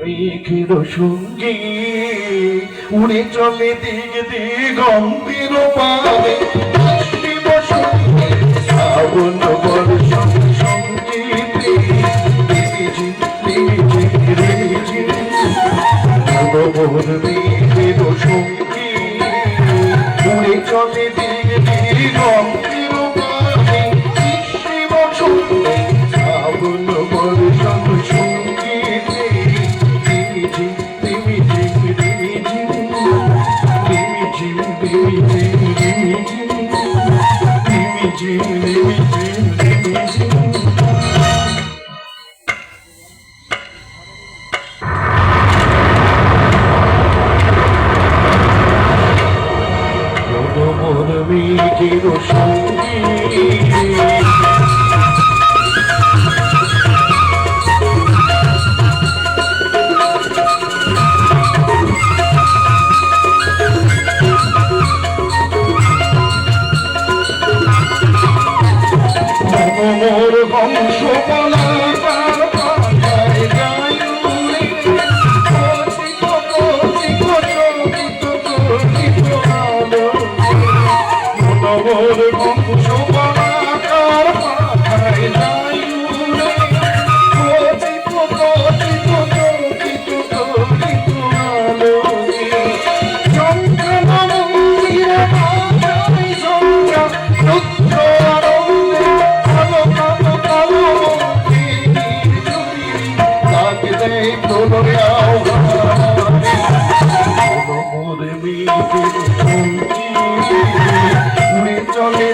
মেঘের সঙ্গে উড়ে চলে দিক দিগন্তের পারে শ্রাবণ বর্ষণ সঙ্গীতে মেঘের সঙ্গে উড়ে চলে দিক দিগন্তের পারে শ্রাবণ বর্ষণ সঙ্গীতে মোর বংশ পলাবার পাতায় গায়ুরে মোর বংশ পলাবার পাতায় গায়ুরে চন্দ্রমা মন্দিরে চলে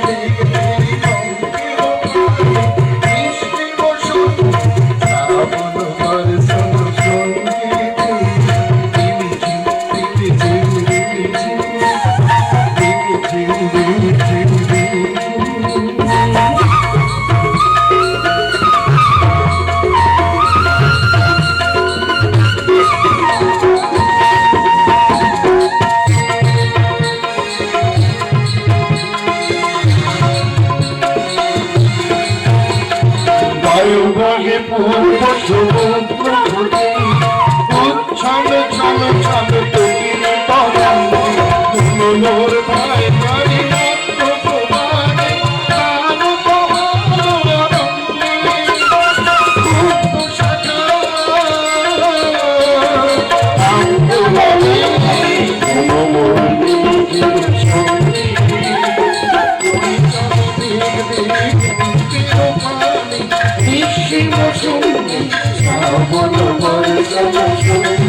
বায়ুভাগে পূর্ব সমুদ্র ঘটে উচ্ছল ছল ছল তৈরি তরঙ্গে মোর ভাই ভাই রক্ত প্রবাহে প্রাণ তোমার রঙ্গে সাজা শ্রাবণ বর্ষণ